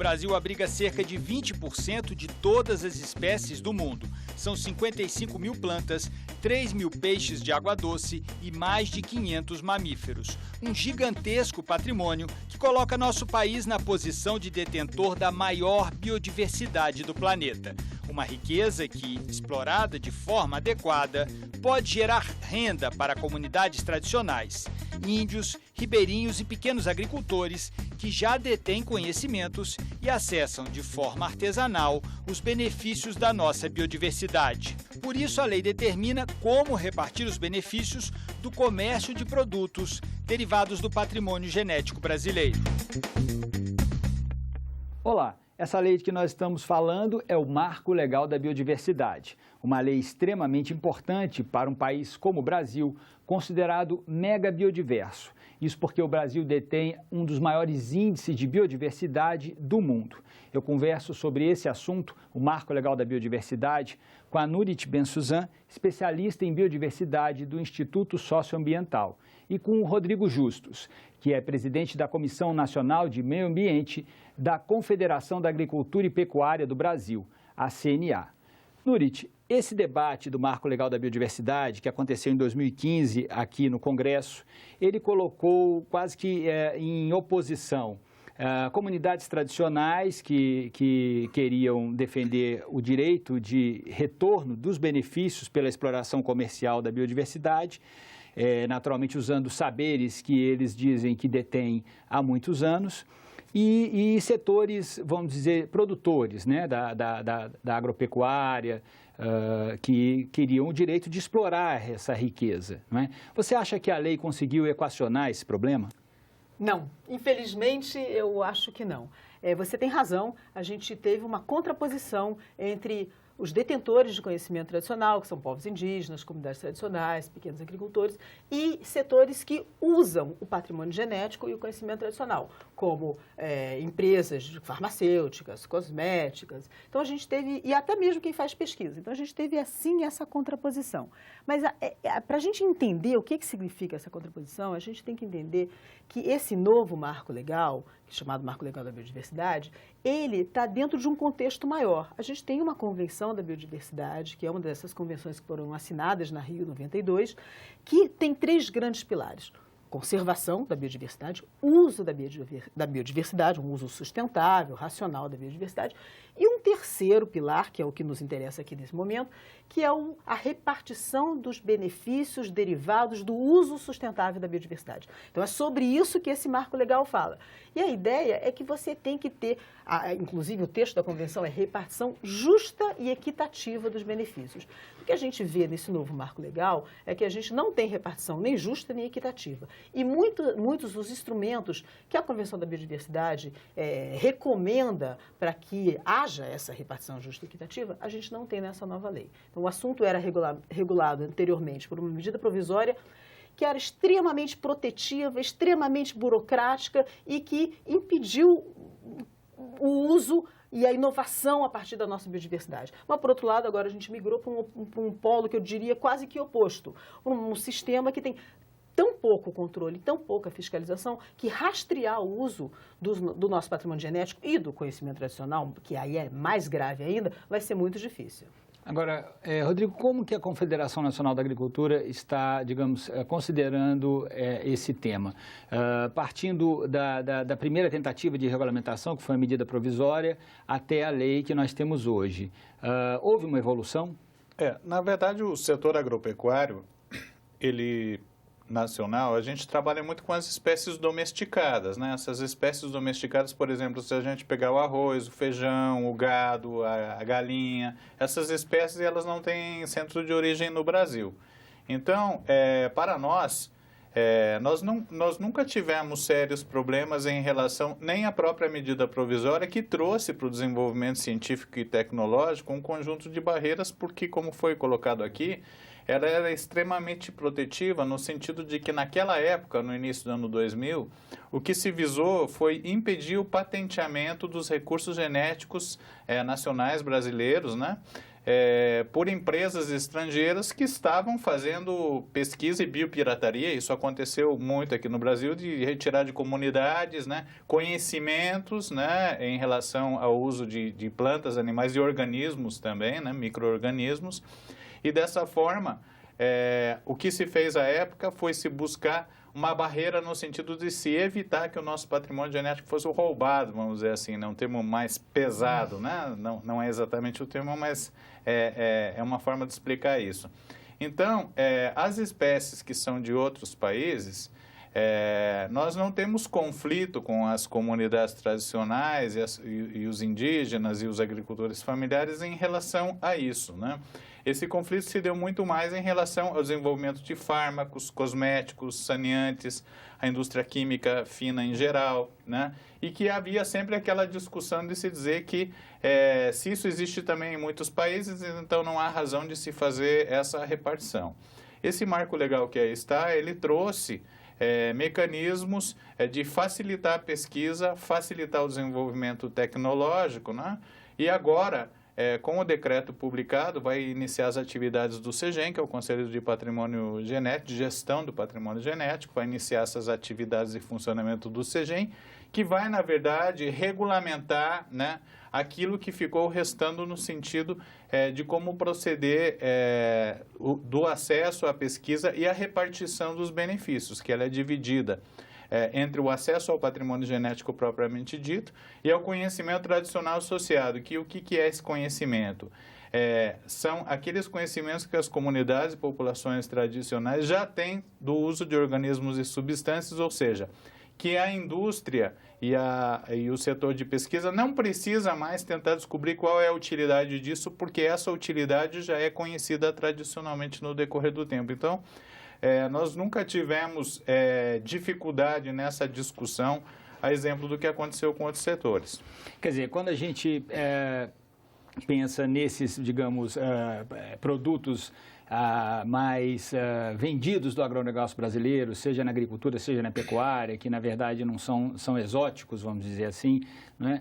Brasil abriga cerca de 20% de todas as espécies do mundo. São 55 mil plantas, 3 mil peixes de água doce e mais de 500 mamíferos. Um gigantesco patrimônio que coloca nosso país na posição de detentor da maior biodiversidade do planeta. Uma riqueza que, explorada de forma adequada, pode gerar renda para comunidades tradicionais, índios, ribeirinhos e pequenos agricultores que já detêm conhecimentos e acessam de forma artesanal os benefícios da nossa biodiversidade. Por isso, a lei determina como repartir os benefícios do comércio de produtos derivados do patrimônio genético brasileiro. Olá, essa lei de que nós estamos falando é o Marco Legal da Biodiversidade, uma lei extremamente importante para um país como o Brasil, considerado mega biodiverso. Isso porque o Brasil detém um dos maiores índices de biodiversidade do mundo. Eu converso sobre esse assunto, o Marco Legal da Biodiversidade, com a Nurit Ben-Suzan, especialista em biodiversidade do Instituto Socioambiental, e com o Rodrigo Justus, que é presidente da Comissão Nacional de Meio Ambiente da Confederação da Agricultura e Pecuária do Brasil, a CNA. Nurit, esse debate do Marco Legal da Biodiversidade, que aconteceu em 2015 aqui no Congresso, ele colocou quase que em oposição comunidades tradicionais que queriam defender o direito de retorno dos benefícios pela exploração comercial da biodiversidade, naturalmente usando saberes que eles dizem que detêm há muitos anos, e setores, vamos dizer, produtores, né, da agropecuária, que queriam o direito de explorar essa riqueza. Não é? Você acha que a lei conseguiu equacionar esse problema? Não, infelizmente eu acho que não. Você tem razão, a gente teve uma contraposição entre os detentores de conhecimento tradicional, que são povos indígenas, comunidades tradicionais, pequenos agricultores, e setores que usam o patrimônio genético e o conhecimento tradicional, como empresas farmacêuticas, cosméticas. Então a gente teve, e até mesmo quem faz pesquisa, então a gente teve assim essa contraposição. Mas para a gente entender o que significa essa contraposição, a gente tem que entender que esse novo marco legal, chamado Marco Legal da Biodiversidade, ele está dentro de um contexto maior. A gente tem uma convenção da biodiversidade, que é uma dessas convenções que foram assinadas na Rio 92, que tem 3 grandes pilares: conservação da biodiversidade, uso da biodiversidade, um uso sustentável, racional da biodiversidade, e um terceiro pilar, que é o que nos interessa aqui nesse momento, que é a repartição dos benefícios derivados do uso sustentável da biodiversidade. Então, é sobre isso que esse marco legal fala. E a ideia é que você tem que ter, inclusive o texto da convenção é repartição justa e equitativa dos benefícios. O que a gente vê nesse novo marco legal é que a gente não tem repartição nem justa nem equitativa. E muitos dos instrumentos que a Convenção da Biodiversidade recomenda para que haja essa repartição justa e equitativa, a gente não tem nessa nova lei. Então, o assunto era regulado anteriormente por uma medida provisória que era extremamente protetiva, extremamente burocrática e que impediu o uso e a inovação a partir da nossa biodiversidade. Mas, por outro lado, agora a gente migrou para um polo que eu diria quase que oposto, um sistema que tem tão pouco controle, tão pouca fiscalização, que rastrear o uso do nosso patrimônio genético e do conhecimento tradicional, que aí é mais grave ainda, vai ser muito difícil. Agora, Rodrigo, como que a Confederação Nacional da Agricultura está, digamos, considerando esse tema? Partindo da primeira tentativa de regulamentação, que foi a medida provisória, até a lei que nós temos hoje. Houve uma evolução? Na verdade, o setor agropecuário, nacional, a gente trabalha muito com as espécies domesticadas, né? Essas espécies domesticadas, por exemplo, se a gente pegar o arroz, o feijão, o gado, a galinha, essas espécies elas não têm centro de origem no Brasil. Então, para nós nunca tivemos sérios problemas em relação, nem à própria medida provisória que trouxe para o desenvolvimento científico e tecnológico um conjunto de barreiras, porque, como foi colocado aqui, ela era extremamente protetiva no sentido de que naquela época, no início do ano 2000, o que se visou foi impedir o patenteamento dos recursos genéticos nacionais brasileiros, né? por empresas estrangeiras que estavam fazendo pesquisa e biopirataria. Isso aconteceu muito aqui no Brasil, de retirar de comunidades, né, conhecimentos, né, em relação ao uso de plantas, animais e organismos também, né, micro-organismos. E dessa forma, o que se fez à época foi se buscar uma barreira no sentido de se evitar que o nosso patrimônio genético fosse roubado, vamos dizer assim, né? Um termo mais pesado, né? Não é exatamente o termo, mas é uma forma de explicar isso. Então, as espécies que são de outros países, nós não temos conflito com as comunidades tradicionais e os indígenas e os agricultores familiares em relação a isso, né? Esse conflito se deu muito mais em relação ao desenvolvimento de fármacos, cosméticos, saneantes, a indústria química fina em geral, né? E que havia sempre aquela discussão de se dizer que se isso existe também em muitos países, então não há razão de se fazer essa repartição. Esse marco legal que aí está, ele trouxe mecanismos de facilitar a pesquisa, facilitar o desenvolvimento tecnológico, né? E agora, com o decreto publicado, vai iniciar as atividades do CEGEM, que é o Conselho de Patrimônio Genético, de Gestão do Patrimônio Genético, vai iniciar essas atividades de funcionamento do CEGEM, que vai, na verdade, regulamentar, né, aquilo que ficou restando no sentido de como proceder do acesso à pesquisa e a repartição dos benefícios, que ela é dividida entre o acesso ao patrimônio genético propriamente dito e ao conhecimento tradicional associado. Que o que é esse conhecimento? São aqueles conhecimentos que as comunidades e populações tradicionais já têm do uso de organismos e substâncias, ou seja, que a indústria e o setor de pesquisa não precisa mais tentar descobrir qual é a utilidade disso, porque essa utilidade já é conhecida tradicionalmente no decorrer do tempo. Então, nós nunca tivemos dificuldade nessa discussão, a exemplo do que aconteceu com outros setores. Quer dizer, quando a gente pensa nesses, digamos, produtos mais vendidos do agronegócio brasileiro, seja na agricultura, seja na pecuária, que na verdade não são exóticos, vamos dizer assim, né?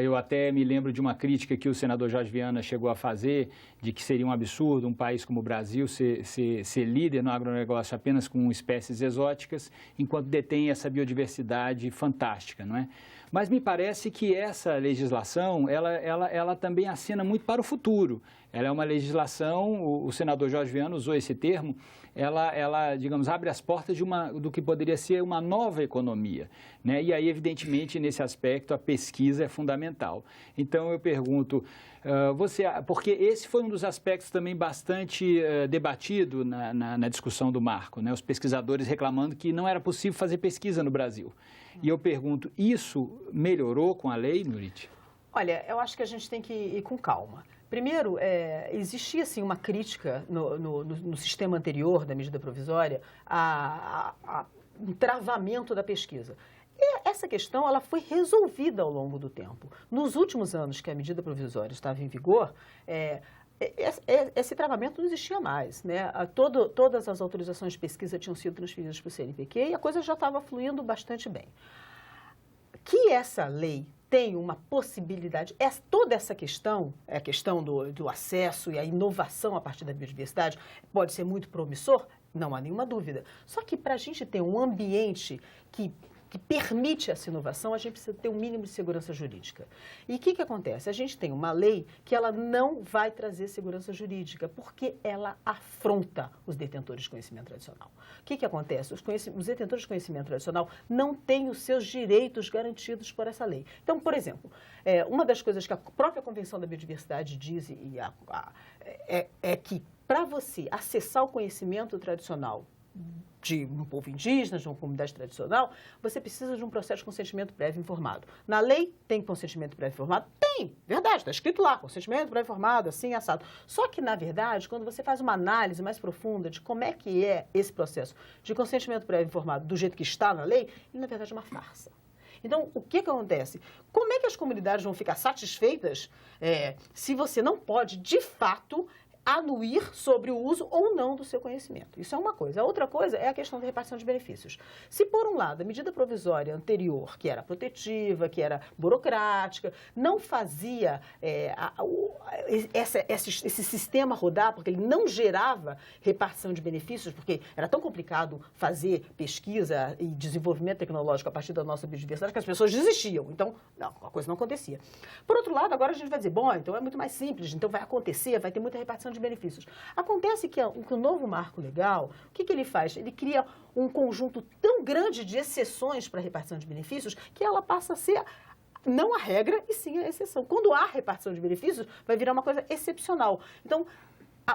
Eu até me lembro de uma crítica que o senador Jorge Viana chegou a fazer, de que seria um absurdo um país como o Brasil ser líder no agronegócio apenas com espécies exóticas, enquanto detém essa biodiversidade fantástica, não é? Mas me parece que essa legislação, ela também acena muito para o futuro. Ela é uma legislação, o senador Jorge Viana usou esse termo, ela, digamos, abre as portas do que poderia ser uma nova economia, né? E aí, evidentemente, nesse aspecto, a pesquisa é fundamental. Então, eu pergunto, porque esse foi um dos aspectos também bastante debatido na discussão do marco, né? Os pesquisadores reclamando que não era possível fazer pesquisa no Brasil. E eu pergunto, isso melhorou com a lei, Nuriti? Olha, eu acho que a gente tem que ir com calma. Primeiro, existia assim, uma crítica no sistema anterior da medida provisória a um travamento da pesquisa. E essa questão ela foi resolvida ao longo do tempo. Nos últimos anos que a medida provisória estava em vigor, esse travamento não existia mais, né? Todas as autorizações de pesquisa tinham sido transferidas para o CNPq e a coisa já estava fluindo bastante bem. Que essa lei tem uma possibilidade, toda essa questão, a questão do acesso e a inovação a partir da biodiversidade, pode ser muito promissor? Não há nenhuma dúvida. Só que para a gente ter um ambiente que permite essa inovação, a gente precisa ter um mínimo de segurança jurídica. E o que acontece? A gente tem uma lei que ela não vai trazer segurança jurídica, porque ela afronta os detentores de conhecimento tradicional. O que acontece? Os detentores de conhecimento tradicional não têm os seus direitos garantidos por essa lei. Então, por exemplo, uma das coisas que a própria Convenção da Biodiversidade diz é que para você acessar o conhecimento tradicional de um povo indígena, de uma comunidade tradicional, você precisa de um processo de consentimento prévio informado. Na lei, tem consentimento prévio informado? Tem, verdade, está escrito lá, consentimento prévio informado, assim, assado. Só que, na verdade, quando você faz uma análise mais profunda de como é que é esse processo de consentimento prévio informado do jeito que está na lei, ele, na verdade, é uma farsa. Então, o que acontece? Como é que as comunidades vão ficar satisfeitas se você não pode, de fato, anuir sobre o uso ou não do seu conhecimento. Isso é uma coisa. A outra coisa é a questão da repartição de benefícios. Se, por um lado, a medida provisória anterior, que era protetiva, que era burocrática, não fazia esse sistema rodar, porque ele não gerava repartição de benefícios, porque era tão complicado fazer pesquisa e desenvolvimento tecnológico a partir da nossa biodiversidade, que as pessoas desistiam. Então, não, a coisa não acontecia. Por outro lado, agora a gente vai dizer, bom, então é muito mais simples, então vai acontecer, vai ter muita repartição de benefícios. Acontece que o novo marco legal, o que ele faz? Ele cria um conjunto tão grande de exceções para a repartição de benefícios que ela passa a ser não a regra e sim a exceção. Quando há repartição de benefícios, vai virar uma coisa excepcional. Então,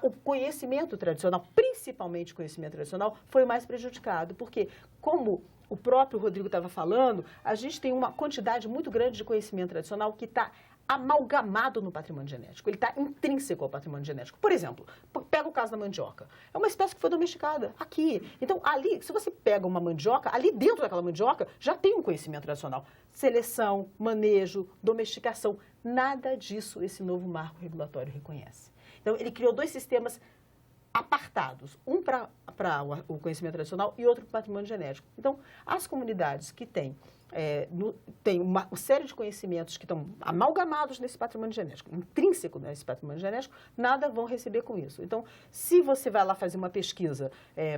o conhecimento tradicional, principalmente o conhecimento tradicional, foi o mais prejudicado, porque como o próprio Rodrigo estava falando, a gente tem uma quantidade muito grande de conhecimento tradicional que está amalgamado no patrimônio genético, ele está intrínseco ao patrimônio genético. Por exemplo, pega o caso da mandioca. É uma espécie que foi domesticada aqui. Então, ali, se você pega uma mandioca, ali dentro daquela mandioca já tem um conhecimento tradicional. Seleção, manejo, domesticação, nada disso esse novo marco regulatório reconhece. Então, ele criou dois sistemas apartados, um para o conhecimento tradicional e outro para o patrimônio genético. Então, as comunidades que têm uma série de conhecimentos que estão amalgamados nesse patrimônio genético, intrínseco nesse patrimônio genético, nada vão receber com isso. Então, se você vai lá fazer uma pesquisa,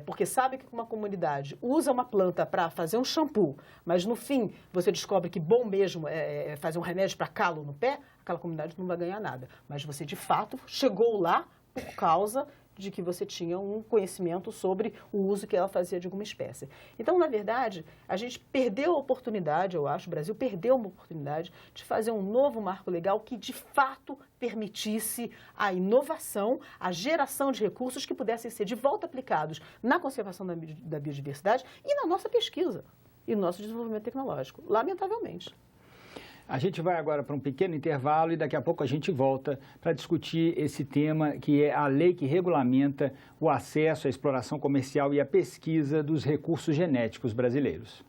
porque sabe que uma comunidade usa uma planta para fazer um shampoo, mas no fim você descobre que bom mesmo é fazer um remédio para calo no pé, aquela comunidade não vai ganhar nada. Mas você, de fato, chegou lá por causa de que você tinha um conhecimento sobre o uso que ela fazia de alguma espécie. Então, na verdade, a gente perdeu a oportunidade, eu acho, o Brasil perdeu uma oportunidade de fazer um novo marco legal que, de fato, permitisse a inovação, a geração de recursos que pudessem ser de volta aplicados na conservação da biodiversidade e na nossa pesquisa e no nosso desenvolvimento tecnológico, lamentavelmente. A gente vai agora para um pequeno intervalo e daqui a pouco a gente volta para discutir esse tema que é a lei que regulamenta o acesso à exploração comercial e à pesquisa dos recursos genéticos brasileiros.